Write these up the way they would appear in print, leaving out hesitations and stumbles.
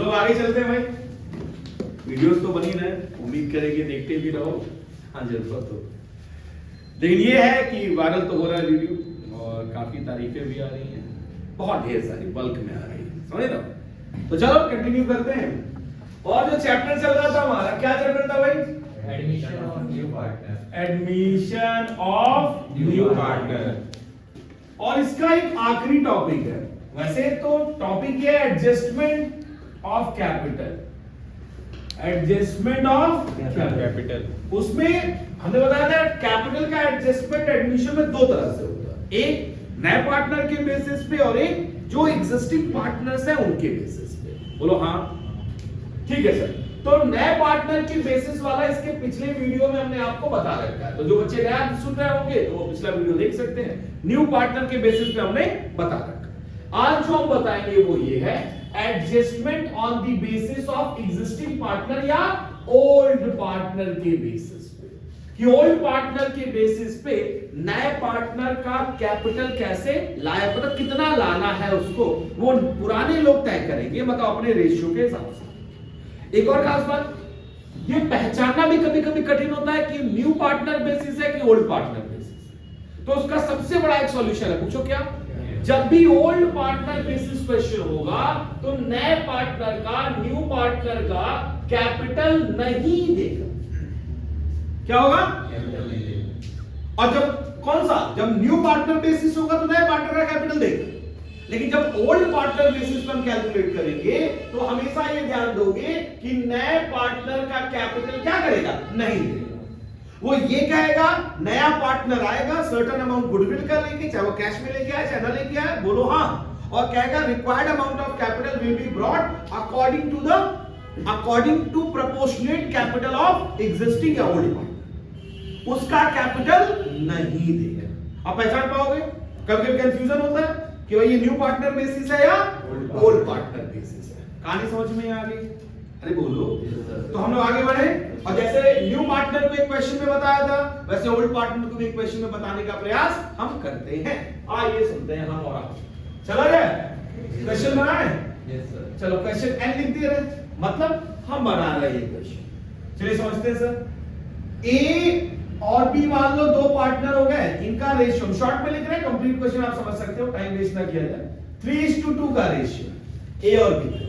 लोग आगे चलते हैं भाई, वीडियोस तो बनी रहे, उम्मीद करेंगे देखते भी रहो। हाँ जरूरत हो, लेकिन ये है कि वायरल तो हो रहा है वीडियो और काफी तारीफें भी आ रही हैं, बहुत ढेर सारी बल्क में आ रही है, समझ लो। तो चलो कंटिन्यू करते हैं। और जो चैप्टर चल रहा था हमारा, क्या चैप्टर था भाई? Admission of new partner. Admission of new partner. और इसका एक आखिरी टॉपिक है, वैसे तो टॉपिक है adjustment of capital, adjustment of capital. उसमें हमने बताया था कैपिटल का एडजस्टमेंट एडमिशन में दो तरह से होता है, एक नए पार्टनर के बेसिस पे और एक जो एग्जिस्टिंग पार्टनर्स हैं उनके बेसिस पे। बोलो हाँ, ठीक है सर। तो नए पार्टनर के बेसिस वाला इसके पिछले वीडियो में हमने आपको बता रखा है, तो जो बच्चे नया सुन रहे होंगे तो वो पिछला वीडियो देख सकते हैं। न्यू पार्टनर के बेसिस पे हमने बता रखा। आज जो हम बताएंगे वो ये है adjustment on the basis of existing partner या ओल्ड पार्टनर के बेसिस पे, कि ओल्ड पार्टनर के बेसिस पे नए पार्टनर का कैपिटल कैसे लाया, मतलब कितना लाना है उसको, वो पुराने लोग तय करेंगे, मतलब अपने रेशियो के हिसाब से। एक और खास बात, ये पहचानना भी कभी कभी कठिन होता है कि न्यू पार्टनर बेसिस है कि ओल्ड पार्टनर बेसिस। तो उसका सबसे बड़ा एक सॉल्यूशन है, पूछो क्या? जब भी ओल्ड पार्टनर बेसिस क्वेश्चन होगा तो नए पार्टनर का न्यू पार्टनर का कैपिटल नहीं देगा। क्या होगा? और जब कौन सा, जब न्यू पार्टनर बेसिस होगा तो नए पार्टनर का कैपिटल देगा। लेकिन जब ओल्ड पार्टनर बेसिस पर हम कैलकुलेट करेंगे तो हमेशा ये ध्यान दोगे कि नए पार्टनर का कैपिटल क्या करेगा? नहीं देगा। वो ये कहेगा नया पार्टनर आएगा सर्टेन अमाउंट गुडविल का लेके, चाहे वो कैश में लेके आए चाहे ना लेके आए, बोलो हाँ, और कहेगा required amount of capital will be brought according to proportionate capital of existing या ओल्ड पार्टनर, उसका कैपिटल नहीं देगा। अब पहचान पाओगे, कभी कभी कंफ्यूजन होता है कि भाई ये न्यू पार्टनर बेसिस है या ओल्ड पार्टनर बेसिस है। कहानी समझ में आ गई? अरे बोलो। तो हम लोग आगे बढ़े, और जैसे न्यू पार्टनर को एक क्वेश्चन में बताया था, वैसे ओल्ड पार्टनर को भी एक क्वेश्चन में बताने का प्रयास हम करते हैं। आइए सुनते हैं हम, और आप चला गया क्वेश्चन बनाए? Yes sir. चलो क्वेश्चन एन लिख दिए रहे, मतलब हम बना रहे हैं ये क्वेश्चन। चलिए समझते हैं सर। ए और बी मान लो दो पार्टनर हो गए, इनका रेशियो शॉर्ट में लिख रहे हैं, कंप्लीट क्वेश्चन आप समझ सकते हो, टाइम वेस्ट ना किया जाए। 3:2 का रेशियो ए और बी का।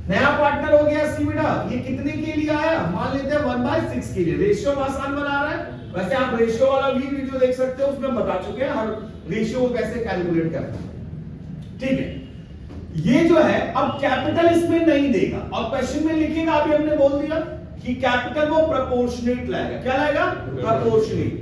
नया पार्टनर हो गया सी बेटा, ये कितने के लिए आया? मान लेते हैं 1/6 के लिए। रेशियो आसान बना रहा है, वैसे आप रेशियो वाला भी वीडियो देख सकते हो, उसमें हम बता चुके हैं हर रेशियो को कैसे कैलकुलेट करना है। ठीक है, ये जो है अब कैपिटल इसमें नहीं देगा, और क्वेश्चन में लिखेगा, अभी हमने बोल दिया कि कैपिटल वो प्रोपोर्शनेट लाएगा। क्या लाएगा? प्रोपोर्शनेट।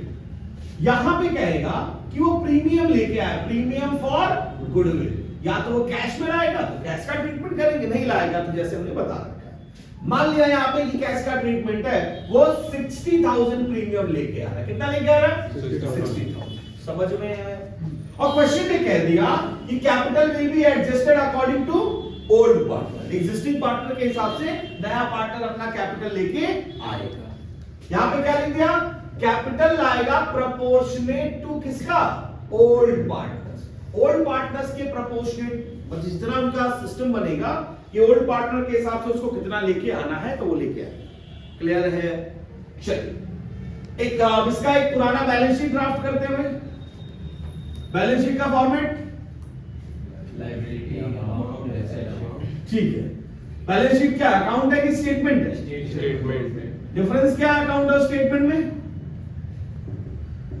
यहां पे कहेगा कि वो प्रीमियम लेके आया, प्रीमियम फॉर गुडविल। या तो वो कैश में लाएगा तो कैश का ट्रीटमेंट करेंगे, नहीं लाएगा तो जैसे हमने बता रखा है। मान लिया यहां पे कि कैश का ट्रीटमेंट है, वो 60,000 प्रीमियम लेके आ रहा है। कितना लेके आ रहा है? 60,000। समझ में आया? और क्वेश्चन ने कह दिया कि capital will be adjusted according to old partner, existing partner के हिसाब से नया पार्टनर अपना कैपिटल लेके आएगा। यहां पे क्या लिख दिया? कैपिटल लाएगा प्रोपोर्शनेट टू किसका? Old partners. ओल्ड पार्टनर्स के प्रोपोर्शनेट, जितना उनका सिस्टम बनेगा, ये ओल्ड पार्टनर के हिसाब से उसको कितना लेके आना है तो वो लेके आएगा। क्लियर है? चलिए एक इसका एक पुराना बैलेंस शीट ड्राफ्ट करते हुए, बैलेंस शीट का फॉर्मेट ठीक है। बैलेंस शीट क्या अकाउंट है कि स्टेटमेंट है? स्टेटमेंट में डिफरेंस क्या है अकाउंट और स्टेटमेंट में?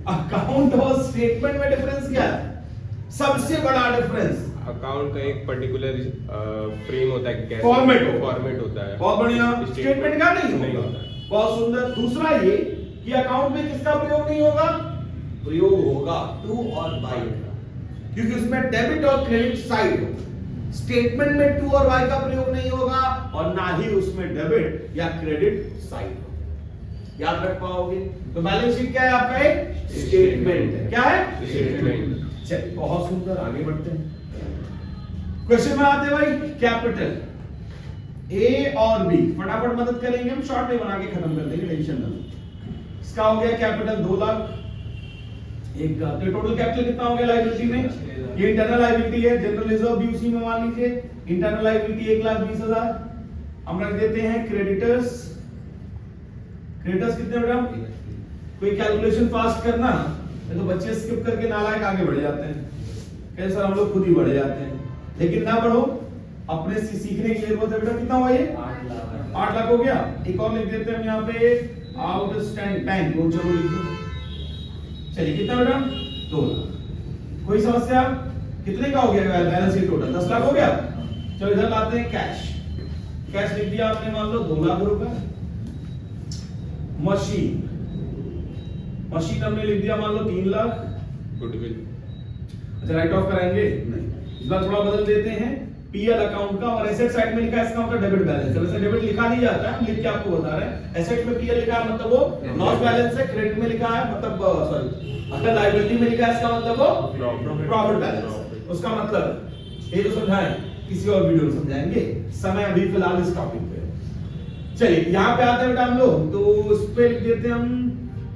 अकाउंट और स्टेटमेंट में डिफरेंस क्या है? सबसे बड़ा डिफरेंस अकाउंट का एक पर्टिकुलर फ्रेम होता है, कैसे फॉर्मेट होता है। बहुत बढ़िया। स्टेटमेंट का नहीं होता होगा। बहुत सुंदर। दूसरा ये कि अकाउंट में किसका प्रयोग नहीं होगा? प्रयोग होगा टू और बाई का, क्योंकि उसमें डेबिट और क्रेडिट साइड होगा। स्टेटमेंट में टू और वाई का प्रयोग नहीं होगा, और ना ही उसमें डेबिट या क्रेडिट साइड होगा। याद रख पाओगे? तो बैलेंस शीट क्या है आपका? एक स्टेटमेंट है। क्या है? स्टेटमेंट। चलिए बहुत सुंदर, आगे बढ़ते हैं। क्वेश्चन में आते हैं भाई, कैपिटल ए और बी, फटाफट मदद करेंगे हम, शॉर्ट में बना के खत्म कर देंगे, टेंशन ना लो। इसका हो गया कैपिटल 2 लाख, एक तो टोटल कैपिटल कितना हो गया लायबिलिटी में? ये इंटरनल लायबिलिटी है, जनरल रिजर्व भी उसी में मान लीजिए। Internal liability 1,20,000। हम रख देते हैं क्रेडिटर्स। क्रेडिटर्स कितने बेटा? कोई कैलकुलेशन फास्ट करना, नहीं तो बच्चे स्किप करके नालायक आगे बढ़ जाते हैं। कैसे सर हम लोग खुद ही बढ़ जाते हैं, लेकिन ना बढ़ो, अपने से सीखने की जरूरत है बेटा। कितना हुआ ये? 8 लाख हो गया। एक और लिख देते हैं हम यहाँ पे आउटस्टैंडिंग, वो चलो लिख दो। चलिए कितना बेटा? 2 लाख। कोई समस्या? कितने का हो गया बैलेंस शीट टोटल? 10 लाख हो गया। चलो इधर लाते हैं कैश। कैश लिख दिया आपने, मान लो 2 लाख रुपए। मशीन हमने लिख दिया मान लो 3 लाख। गुडविल। अच्छा राइट ऑफ कराएंगे? नहीं, इस बार थोड़ा बदल देते हैं। पीएल अकाउंट का और एसेट साइड में लिखा है इसका मतलब डेबिट बैलेंस है। वैसे डेबिट लिखा नहीं जाता है, हम लिख के आपको बता रहे हैं। एसेट में पीएल लिखा है मतलब वो लॉस बैलेंस है, क्रेडिट में लिखा है मतलब सॉरी अगर लायबिलिटी में लिखा है इसका मतलब वो प्रॉफिट बैलेंस। उसका मतलब ये जो समझाएं किसी और वीडियो में समझाएंगे, समय अभी फिलहाल इस टॉपिक पे। चलिए यहाँ पे आते हैं बेटा हम लोग, तो उस पे लिख देते हैं हम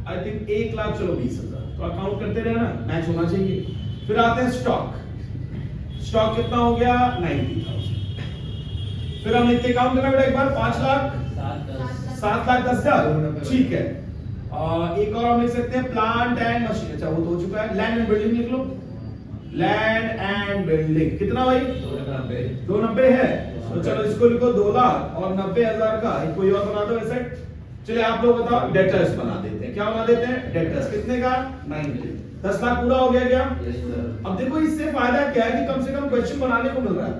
आई थिंक 1,20,000। तो अकाउंट करते रहना, मैच होना चाहिए। फिर आते हैं स्टॉक। स्टॉक कितना हो गया? 90,000। फिर हम लिखते काम करना बेटा एक बार 5 लाख 7,10,000। ठीक है। एक और हम लिख सकते हैं प्लांट एंड मशीन। अच्छा वो तो हो चुका है। लैंड एंड बिल्डिंग लिख लो। लैंड एंड बिल्डिंग कितना भाई? 290 है। तो चलो इसको लिखो 2 लाख और 90,000 का कोई और बना दो एसेट। चलिए आप लोग बताओ। डेटर्स बना देते हैं। क्या बना देते हैं? डेटर्स। कितने का? 90। 10 लाख पूरा हो गया क्या? अब देखो इससे फायदा क्या है कि कम से कम क्वेश्चन बनाने को मिल रहा है।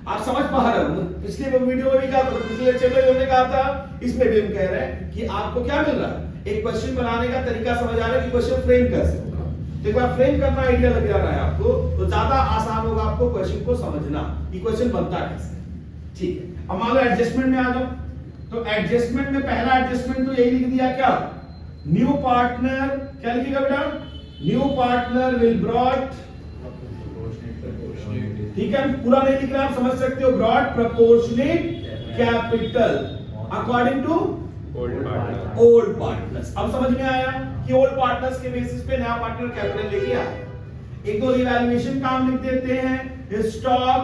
आप समझ पा रहे हो? पिछले वीडियो में भी कहा था, पिछले लेक्चर में हमने कहा था, इसमें भी हम कह रहे हैं कि आपको क्या मिल रहा है? एक क्वेश्चन बनाने का तरीका समझ आ रहा है कि क्वेश्चन फ्रेम कैसे होगा। एक बार फ्रेम करना आइडिया लग जा रहा है आपको, तो ज्यादा आसान होगा आपको क्वेश्चन को समझना कि क्वेश्चन बनता कैसे। ठीक है। अब मान लो एडजस्टमेंट में आ जाओ। तो एडजस्टमेंट में पहला एडजस्टमेंट तो यही लिख दिया क्या? New partner. क्या लिखेगा बेटा? New partner will brought. ठीक है, पूरा नहीं लिख रहा, आप समझ सकते हो। Brought proportionate capital according to old partners. अब समझ में आया कि ओल्ड पार्टनर्स के बेसिस पे नया पार्टनर कैपिटल लेके आया। एक दो रिवैल्यूएशन का हम लिख देते हैं। स्टॉक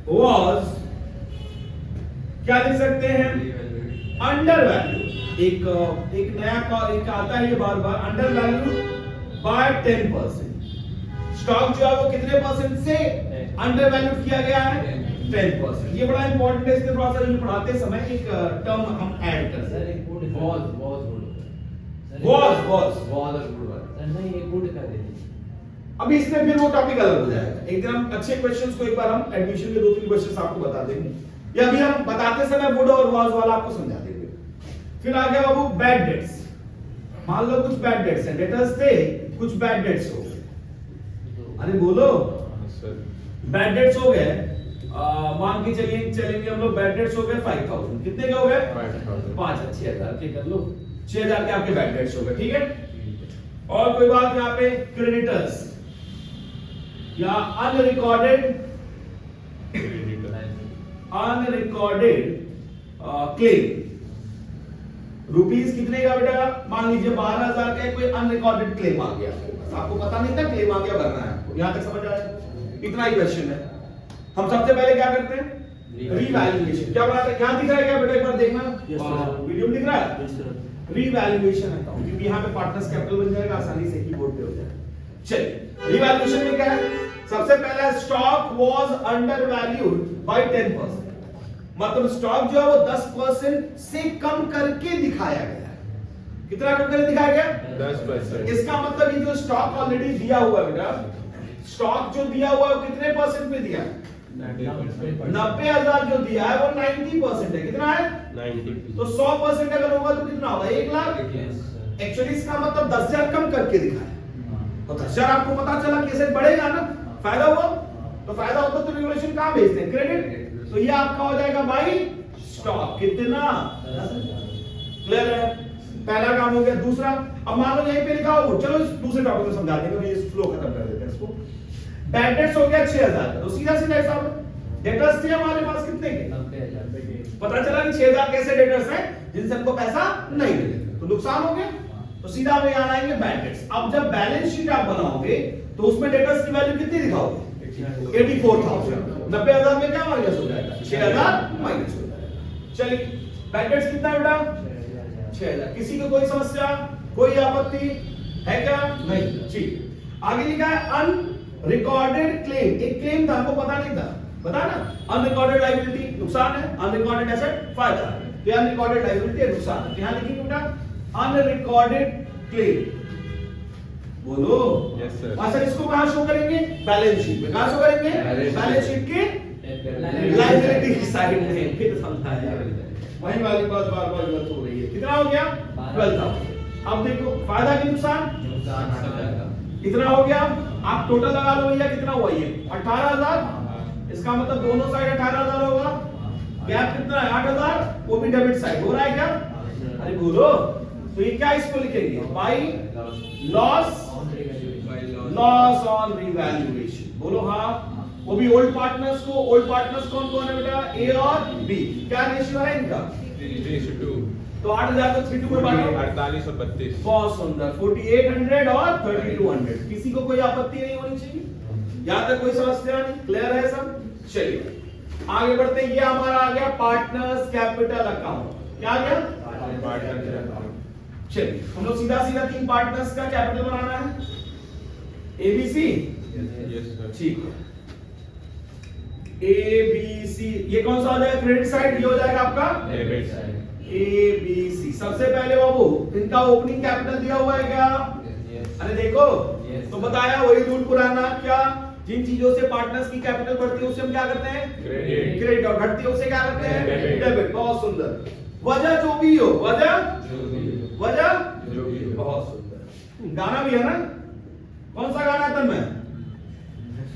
वाज, क्या लिख सकते हैं? Under value. एक नया एक आता है ये बार बार, अंडर वैल्यू बाय 10%। स्टॉक जो है वो कितने परसेंट से अंडर वैल्यू किया गया है? 10%। ये बड़ा इंपॉर्टेंट है, इसलिए थोड़ा सा ये पढ़ाते समय एक टर्म हम ऐड कर सकते हैं। अभी इसमें फिर वो टॉपिक अलग हो जाएगा। एक दिन हम अच्छे क्वेश्चंस को एक बार हम एडमिशन के 2-3 क्वेश्चंस आपको बता देंगे, या अभी हम बताते समय वुड और वाज वाला आपको समझा देंगे। फिर आ गया बाबू बैड डेट्स। मान लो कुछ बैड डेट्स हैं, डेटर्स थे, कुछ बैड डेट्स हो गए। अरे बोलो, बैड डेट्स हो गए। मान के चलेंगे हम लोग, बैड डेट्स हो गए 5,000। कितने के हो गए? 5,000 के कर लो। 6,000 के आपके बैड डेट्स हो गए। ठीक है। और कोई बात यहाँ पे क्रेडिटर्स या अनरिकॉर्डेड क्लेम। रुपीस कितने का बेटा? मान लीजिए 12,000 का कोई अनरिकॉर्डेड क्लेम आ गया, आपको पता नहीं था क्लेम आ गया, भरना है आपको। यहां तक समझ आया? इतना ही क्वेश्चन है। हम सबसे पहले क्या करते हैं? रीवैल्यूएशन। क्या बनाते हैं? क्या दिख रहा है क्या बेटा? एक बार देखना वीडियो में दिख रहा है। रीवैल्यूएशन अकाउंट, क्योंकि यहाँ पे पार्टनर्स कैपिटल बन जाएगा, आसानी से कीबोर्ड पे हो जाएगा। चलिए रीवैल्यूएशन में क्या है? सबसे पहला stock was under valued bye 10%। मतलब स्टॉक जो है वो 10% से कम करके दिखाया गया है। कितना कम करके दिखाया गया? 10%। इसका मतलब ये जो स्टॉक ऑलरेडी दिया हुआ है बेटा, स्टॉक जो दिया हुआ है वो कितने परसेंट पे दिया है? 90,000 जो दिया है वो 90% है। कितना है? 90। तो 100% अगर होगा तो कितना होगा? 1 लाख। एक्चुअली इसका मतलब 10,000 कम करके दिखाया। तो 10,000 आपको पता चला कि ऐसे बढ़ेगा ना, फायदा हुआ। तो फायदा होता तो रेगुलेशन कहां भेजते हैं? क्रेडिट। तो ये आपका हो जाएगा बाई स्टॉक। कितना? क्लियर है? पहला काम हो गया। दूसरा, अब मान लो यहीं पे लिखा हो, चलो इस दूसरे टॉपिक में समझा देंगे, ये फ्लो खत्म कर देते हैं इसको। बैड डेट्स हो गया 6,000 का, तो सीधा सीधा हिसाब है। डेटर्स थे हमारे पास कितने के? 90,000। पता चला कि 6,000 कैसे डेटर्स हैं जिनसे हमको पैसा नहीं मिलेगा, तो नुकसान हो गया। तो सीधा आप यहाँ आएंगे बैड डेट्स। अब जब बैलेंस शीट आप बनाओगे तो उसमें डेटर्स की वैल्यू कितनी दिखाओगे? 84,000। 90,000 में क्या माइनस हो जाएगा? 6,000 माइनस हो जाएगा। चलिए बैड डेट्स कितना है बेटा? 6,000। किसी को कोई समस्या, कोई आपत्ति है क्या? नहीं। ठीक, आगे लिखा है अनरिकॉर्डेड क्लेम। एक क्लेम था, हमको पता नहीं था, बता ना। अनरिकॉर्डेड लायबिलिटी नुकसान है, अनरिकॉर्डेड एसेट फायदा है। तो अनरिकॉर्डेड लायबिलिटी है, नुकसान है। यहां लिखिए बेटा अनरिकॉर्डेड क्लेम। बोलो यस सर। सर इसको कहां शो करेंगे? बैलेंस शीट में। कहां शो करेंगे? बैलेंस शीट के लायबिलिटी की साइड में। फिर समझाया, वही वाली बात बार बार गलत हो रही है। कितना हो गया? 12,000। अब देखो फायदा की नुकसान कितना हो गया? आप टोटल लगा लो भैया, कितना हुआ ये? 18,000। इसका मतलब दोनों साइड 18,000 होगा। गैप कितना है? 8,000। वो भी डेबिट साइड हो रहा है क्या? अरे बोलो। तो ये क्या इसको लिखेंगे? By loss on revaluation. बोलो हाँ। वो भी ओल्ड पार्टनर्स को। ओल्ड पार्टनर्स कौन कौन है बेटा? ए और बी। क्या रेशियो है इनका? 3:2। तो 8,000 को 3:2 में बांटो। 48 और 32। बहुत सुंदर। 4800 और 3200। किसी को कोई आपत्ति नहीं होनी चाहिए? यहां तक कोई समस्या नहीं? क्लियर है सब? चलिए आगे बढ़ते हैं। ये हमारा आ गया पार्टनर्स कैपिटल अकाउंट। क्या आ गया? चलिए हम लोग सीधा सीधा 3 पार्टनर्स का कैपिटल बनाना है। एबीसी। Yes sir. ठीक है, एबीसी। ये कौन सा हो जाएगा? Credit side. ये हो जाएगा आपका डेबिट। एबीसी। सबसे पहले बाबू इनका ओपनिंग कैपिटल दिया हुआ है क्या? अरे देखो तो बताया वही रूल पुराना। क्या? जिन चीजों से पार्टनर्स की कैपिटल बढ़ती है उसे हम क्या करते हैं? क्रेडिट। और घटती है उसे क्या करते हैं? डेबिट। बहुत सुंदर। वजह जो भी हो, वजह जो भी हो। बहुत सुंदर। गाना भी है ना? कौन सा गाना है तन्मय?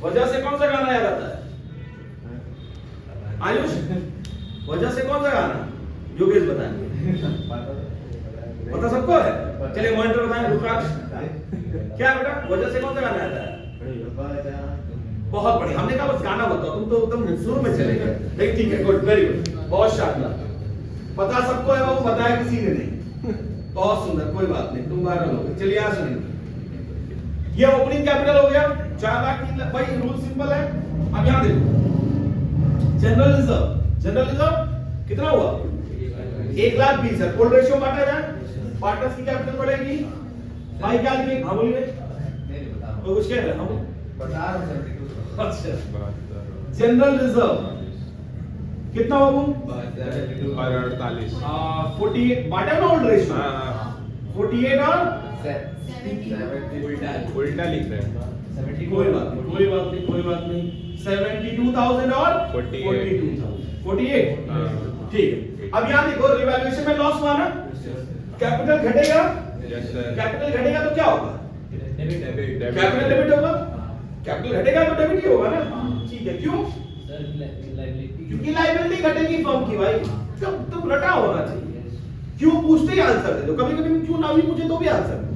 वजह से कौन सा गाना याद आता है? आयुष, वजह से कौन सा गाना? योगेश बताएंगे। पता सबको है? चलिए मॉनिटर बताएं। रुद्राक्ष क्या बेटा वजह से कौन सा गाना आता है? बहुत बढ़िया। हमने कहा बस गाना बताओ, तुम तो एकदम शुरू में चले गए। लेकिन ठीक है, गुड, वेरी गुड, बहुत शानदार। पता सबको है, वो बताया किसी ने नहीं। बहुत सुंदर, कोई बात नहीं, तुम वायरल हो गए। चलिए यहाँ सुनिए। ये ओपनिंग कैपिटल हो गया 4 लाख की। भाई रूल सिंपल है। अब यहाँ देखो जनरल रिजर्व। जनरल रिजर्व कितना हुआ? 1,20,000 है। ओल्ड रेशियो बांटा जाए, पार्टनर्स की कैपिटल बढ़ेगी। भाई क्या लिखे? हाँ बोलिए। तो कुछ कह रहे हैं हम? अच्छा, जनरल रिजर्व कितना बाबू? 48। 48 बांटा ना ओल्ड रेशियो। 48 और उल्टा लिख रहे हैं। कोई बात नहीं, कोई बात नहीं, कोई बात नहीं। 72,000 और 42,000। 48 ठीक है। अब यहाँ देखो रिवैल्यूएशन में लॉस हुआ ना, कैपिटल घटेगा। Yes sir. कैपिटल घटेगा तो क्या होगा? डेबिट। कैपिटल डेबिट होगा। कैपिटल घटेगा तो डेबिट ही होगा ना। ठीक है, क्यों? क्योंकि लायबिलिटी घटेगी फर्म की। भाई तो रटा होना चाहिए। क्यों पूछते ही आंसर दे दो। कभी कभी क्यों ना भी पूछे तो भी आंसर दो।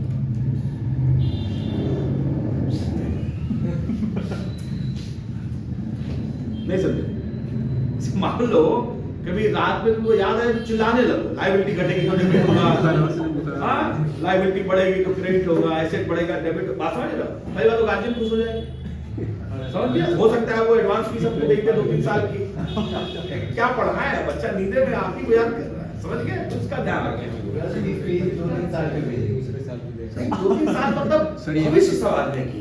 नहीं समझे? मान लो कभी रात में तुमको याद है, चिल्लाने लगो लायबिलिटी घटेगी तो डेबिट होगा। हाँ, लायबिलिटी बढ़ेगी तो क्रेडिट होगा, एसेट बढ़ेगा डेबिट। बात समझ रहे हो? पहली बात तो गार्जियन खुश हो जाएंगे। समझ गया? हो सकता है वो एडवांस फीस सबको देखते 2-3 साल की। क्या पढ़ना है बच्चा, नींदे में आप ही को याद कर रहा है। समझ गए? तो उसका ध्यान रखें। 2-3 साल मतलब भविष्य संवारने की,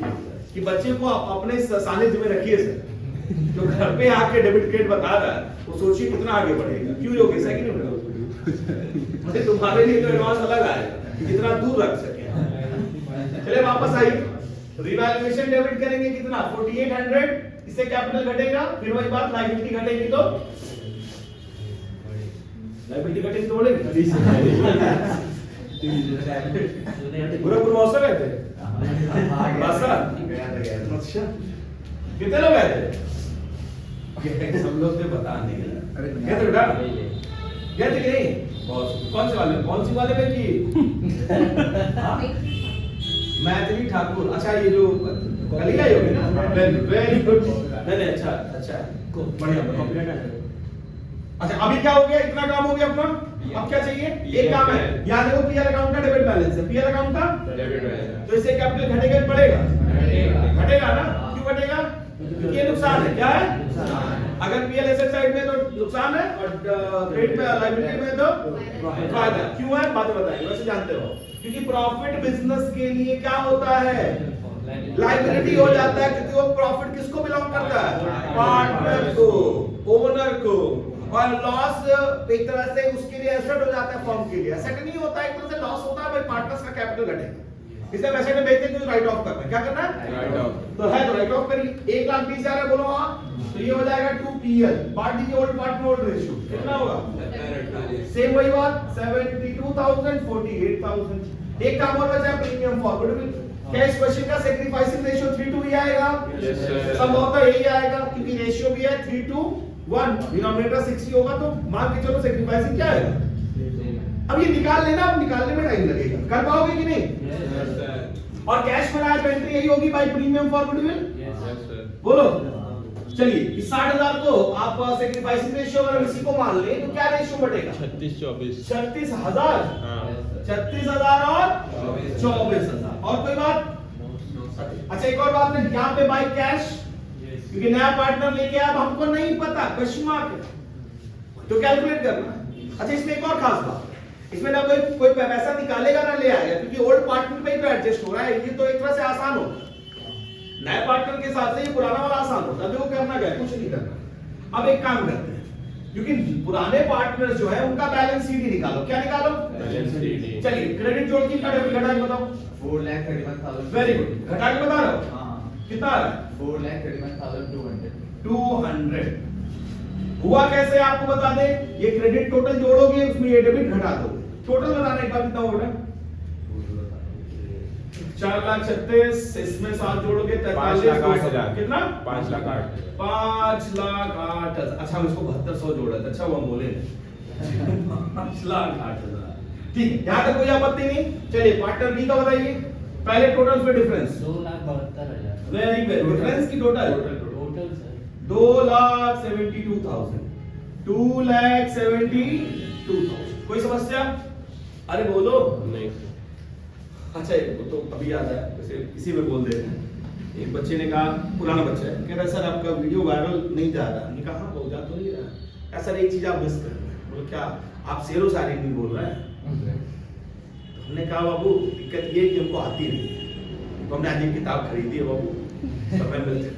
कि बच्चे को अपने सानिध्य में रखिए सर। जो घर पे आके डेबिट क्रेडिट बता रहा है वो सोचिए कितना आगे बढ़ेगा। क्यों योगेश? है कि नहीं बढ़ेगा? मतलब तुम्हारे लिए तो एडवांस अलग आएगा कि कितना दूर रख सके। चलिए वापस आइए। रिवैल्यूएशन डेबिट करेंगे कितना? 4800। इससे कैपिटल घटेगा। फिर वही बात, लायबिलिटी घटेगी तो लायबिलिटी घटेगी तो बढ़ेगी। पूरा मौसम गए थे। अच्छा, कितने लोग गए थे? सब लोग तो बता नहीं गए थे बेटा। गए थे कि नहीं? कौन से वाले? कौन सी वाले में की? मैथिली ठाकुर। अच्छा, ये जो कल आई होगी ना? Very good. नहीं अच्छा अच्छा, बढ़िया। अच्छा अभी क्या हो गया? इतना काम हो गया अपना। अब क्या चाहिए? एक काम है, यहाँ देखो पीएल अकाउंट का डेबिट बैलेंस है, पीएल अकाउंट का डेबिट बैलेंस। तो इससे कैपिटल घटेगा कि बढ़ेगा? घटेगा। घटेगा ना? क्यों घटेगा? क्योंकि ये नुकसान है। क्या है? अगर पीएल एसेट साइड में तो नुकसान है और क्रेडिट में लायबिलिटी में तो फायदा। क्यों है? बात बताइए, वैसे जानते हो। क्योंकि प्रॉफिट बिजनेस के लिए क्या होता है? लायबिलिटी हो जाता है, क्योंकि वो प्रॉफिट किसको बिलोंग करता है? पार्टनर को, ओनर को। और लॉस एक तरह से उसके लिए एसेट हो जाता है, फर्म के लिए एसेट नहीं होता है, एक तरह से लॉस होता है, भाई पार्टनर्स का कैपिटल घटेगा। इसलिए हम एसेट में बेचते हैं, राइट ऑफ करना है। क्या करना है? Right of. तो है तो राइट ऑफ करिए। 1,20,000 है, बोलो हाँ। तो ये हो जाएगा 2 PL, बांट दीजिए ओल्ड पार्ट में ओल्ड रेशियो। कितना होगा? सेम वही बात, 72,000 48,000। एक काम और बचा, प्रीमियम फॉरवर्ड। क्या इस क्वेश्चन का सैक्रिफाइसिंग रेशियो 3:2 ही आएगा? Yes, sir. संभवतः यही आएगा, क्योंकि रेशियो भी है 3:1, डिनोमिनेटर 60 होगा, तो मान के चलो सैक्रिफाइसिंग क्या है। अब ये निकाल लेना, अब निकालने में टाइम लगेगा, कर पाओगे कि नहीं? Yes, sir. और कैश में आया तो एंट्री यही होगी by premium for goodwill. Yes, sir. बोलो। चलिए, इस 60,000 को आप सैक्रिफाइसिंग रेशियो अगर इसी को मान ले तो क्या रेशियो बढ़ेगा? 36-24। 36,000, हाँ। 36,000 और 24,000। और कोई बात? अच्छा, एक और बात है, यहाँ पे बाय कैश, क्योंकि नया पार्टनर लेके आया, अब हमको नहीं पता, क्वेश्चन मार्क है, तो कैलकुलेट करना है। अच्छा, इसमें एक और खास बात, इसमें ना कोई पैसा निकालेगा ना ले आएगा, क्योंकि ओल्ड पार्टनर पे ही तो एडजस्ट हो रहा है। ये तो एक तरह से आसान होता है, नए पार्टनर के साथ से ये पुराना वाला आसान होता है। देखो करना क्या है, कुछ नहीं करना। अब एक काम करते हैं, क्योंकि पुराने पार्टनर जो है उनका बैलेंस शीट ही निकालो। क्या निकालो? Balance sheet. चलिए, क्रेडिट जोड़ के डेबिट घटा के बताओ। 4,31,000। वेरी गुड, घटा के बता रहा हूं। हाँ। कितना आ रहा है? 4,31,200। 200 हुआ कैसे आपको बता दे। ये क्रेडिट टोटल जोड़ोगे, उसमें ये डेबिट घटा दोगे, टोटल बताना एक बार कितना होगा? 4,36,000, इसमें 7 जोड़ोगे 5,08,000। कितना? 5,08,000। 5,08,000। अच्छा, हम इसको 7200 जोड़ा था। अच्छा हुआ बोले 5,08,000। ठीक है, यहां तक कोई आपत्ति नहीं। चलिए, पार्टनर बी का बताइए, पहले टोटल फिर डिफरेंस। 2,72,000। वेरी वेरी, डिफरेंस की टोटल टोटल सर 2,72,000, 2,72,000। कोई समस्या? अरे बोलो। नहीं। अच्छा, वो तो अभी याद है, वैसे इसी में बोल देते हैं। एक बच्चे ने कहा, पुराना बच्चा है, कह रहा सर आपका वीडियो वायरल नहीं जा रहा। हमने कहा हाँ, हो जा तो नहीं रहा। सर एक चीज आप मिस कर रहे हैं। बोले क्या? आप शेरो शायरी नहीं बोल रहे हैं। तो हमने कहा बाबू, दिक्कत ये कि हमको आती नहीं है, तो हमने आज एक किताब खरीदी है बाबू, समय मिलते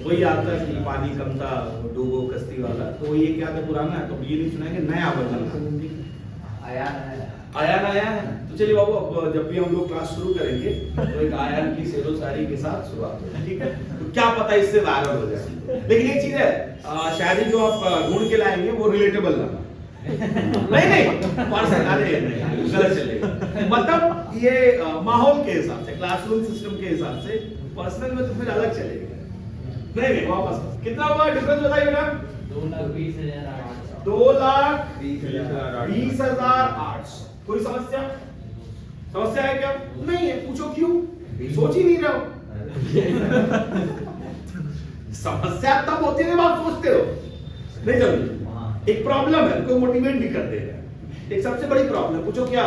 वही आता है कि पानी कम था, डूबो कश्ती वाला, तो ये क्या था, पुराना है, तो ये नहीं सुना कि नया वर्जन आया नया है। तो चलिए बाबू, अब जब भी हम लोग क्लास शुरू करेंगे तो एक आयन की शेरो शायरी के साथ शुरुआत होगी, ठीक है? तो क्या पता इससे वायरल हो जाए। लेकिन एक चीज है, शायरी जो आप ढूंढ के लाएंगे वो रिलेटेबल लाना। नहीं पर्सनल, अरे नहीं, गलत चलेगा। मतलब ये माहौल के हिसाब से, क्लासरूम सिस्टम के हिसाब से, पर्सनल में तो फिर अलग चलेगा। नहीं वापस कितना हुआ डिफरेंस बताइए बेटा? 2,20,800। 2,20,800। कोई समस्या? समस्या है क्या? नहीं है, पूछो क्यों? सोच ही नहीं रहे हो। समस्या तब होती है जब आप सोचते हो। नहीं समझे? एक प्रॉब्लम है, कोई मोटिवेट नहीं कर देगा। एक सबसे बड़ी प्रॉब्लम, पूछो क्या?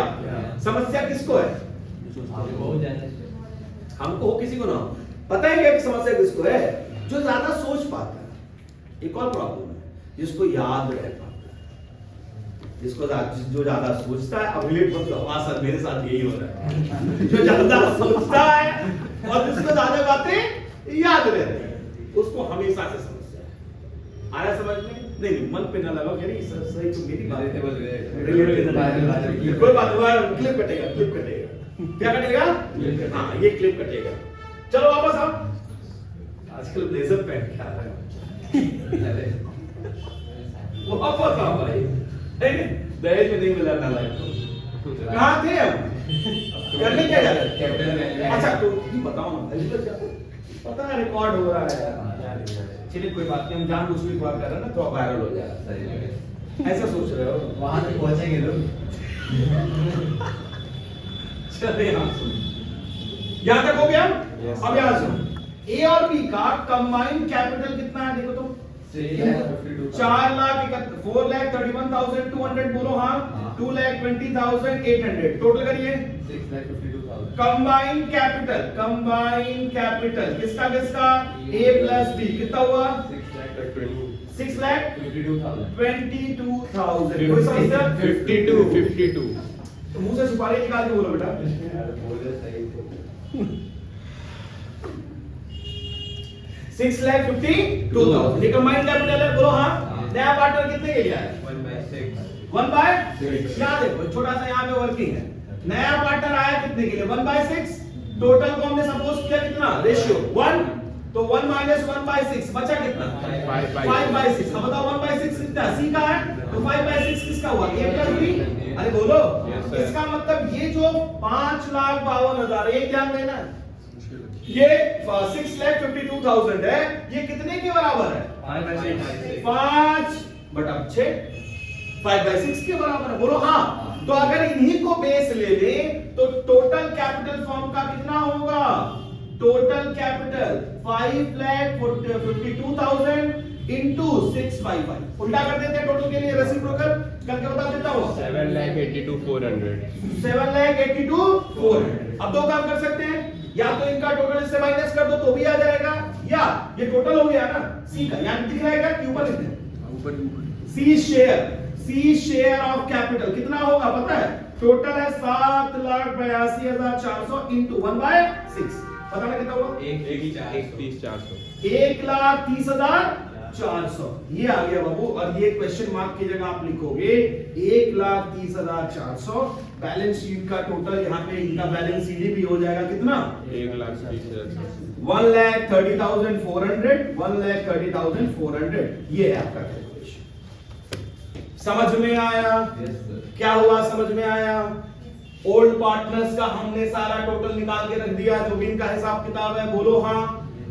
समस्या किसको है? हमको हो, किसी को ना हो। पता है क्या कि समस्या किसको है? जो ज्यादा सोच पाता है। एक और प्रॉब्लम है, जिसको याद रह पाता है, जिसको जो ज्यादा सोचता है। अब रिलेट मत करो, सर मेरे साथ यही हो रहा है। जो ज्यादा सोचता है और जिसको ज्यादा बातें याद रहती है, उसको हमेशा से समस्या है। आया समझ में? नहीं, मन पे ना लगाओ, यार सर सही तो मेरी बात है। कोई बात नहीं, क्लिप कटेगा, क्लिप कटेगा। क्या कटेगा? हाँ, ये क्लिप कटेगा। चलो वापस आओ। आजकल ब्लेजर पहन के आ रहे हो। वापस आओ भाई। दहेज में नहीं मिला ना लाइफ। कहाँ थे हम? करने क्या जा रहे थे? अच्छा, तो बताओ ना, पता है रिकॉर्ड हो रहा है यार। चलिए कोई बात नहीं, हम जानबूझ के बात कर रहे हैं ना, तो वायरल हो जाएगा। ऐसा सोच रहे हो? वहां तक पहुंचेंगे लोग। चलिए हम सुन, यहां तक हो गया। अब यहां सुन, ए और बी का कंबाइंड कैपिटल कितना है? देखो तो 4,31,200 बोलो हाँ, 2,20,800 टोटल करिए। 6,52,000 कंबाइन कैपिटल किसका किसका A प्लस B कितना हुआ 6,52,000 कोई समस्या 52 तो मुंह से सुपारी निकाल के बोलो बेटा बोले सही थे 6,52,000 ये कंबाइन कैपिटल है बोलो हाँ नया पार्टनर कितने के लिए आया 1/6 याद है छोटा सा यहाँ पे वर्किंग है नया पार्टनर आया कितने के लिए 1/6 टोटल को हमने सपोज किया कितना रेशियो 1 तो 1 माइनस 1/6 बचा कितना 5/6 अब बताओ 1/6 कितना C का है तो 5/6 किसका हुआ A प्लस B अरे बोलो Yes, sir. इसका मतलब ये जो 5,52,000 ये ध्यान देना ये 6,52,000 है ये कितने के बराबर है 5/6 5/6 के बराबर है बोलो हाँ तो अगर इन्हीं को बेस ले ले तो टोटल कैपिटल फॉर्म का कितना होगा टोटल कैपिटल 5,52,000 इंटू 6/5 उल्टा कर देते हैं टोटल के लिए रेसिप्रोकल करके बता देता हूँ 7,82,400 7,82,400 अब दो काम कर सकते हैं या तो इनका टोटल इससे माइनस कर दो तो भी आ जाएगा या ये टोटल हो गया ना सी का यहाँ दिख रहेगा कि ऊपर लिखते हैं सी शेयर ऑफ कैपिटल कितना होगा पता है टोटल है 7,82,400 इंटू 1/6 पता ना कितना हुआ 1,30,400 ये आ गया बाबू और ये क्वेश्चन मार्क की जगह आप लिखोगे 1,30,400 बैलेंस शीट का टोटल यहाँ पे इनका बैलेंस सीडी भी हो जाएगा कितना 1,30,400 ये है आपका कैलकुलेशन समझ में आया क्या हुआ समझ में आया ओल्ड पार्टनर्स का हमने सारा टोटल निकाल के रख दिया जो भी इनका हिसाब किताब है बोलो हाँ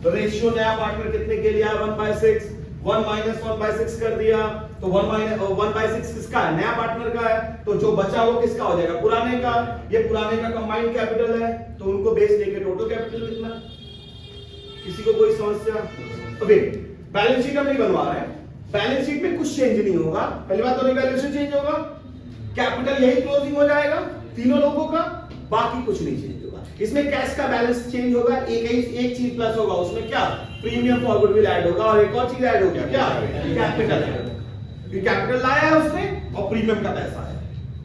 तो रेशियो नया पार्टनर कितने के लिए 1/6 1 माइनस 1/6 कर दिया तो 1/6 किसका है नया पार्टनर का है तो जो बचा वो किसका हो जाएगा पुराने का ये पुराने का कंबाइंड कैपिटल है तो उनको बेस लेके टोटल कैपिटल कितना किसी को कोई समस्या तो वेट बैलेंस शीट हम नहीं बनवा रहे हैं बैलेंस शीट में कुछ चेंज नहीं होगा पहली बात तो रिवैल्यूएशन चेंज होगा कैपिटल यही क्लोजिंग हो जाएगा तीनों लोगों का बाकी कुछ नहीं चेंज होगा इसमें कैश का बैलेंस चेंज होगा एक चीज प्लस होगा उसमें क्या प्रीमियम फॉरवर्ड विल ऐड होगा और एक और चीज ऐड हो गया क्या कैपिटल कैपिटल लाया है उसने और प्रीमियम का पैसा है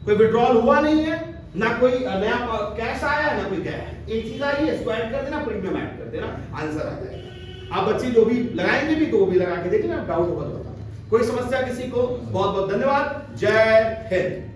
कोई विड्रॉल हुआ नहीं है ना कोई नया कैश आया है ना कोई क्या है एक चीज आई है इसको ऐड कर देना प्रीमियम ऐड कर देना आंसर आ जाएगा आप बच्चे जो भी लगाएंगे भी तो वो भी लगा के देख लेना डाउट होगा तो बताना कोई समस्या किसी को बहुत बहुत धन्यवाद जय हिंद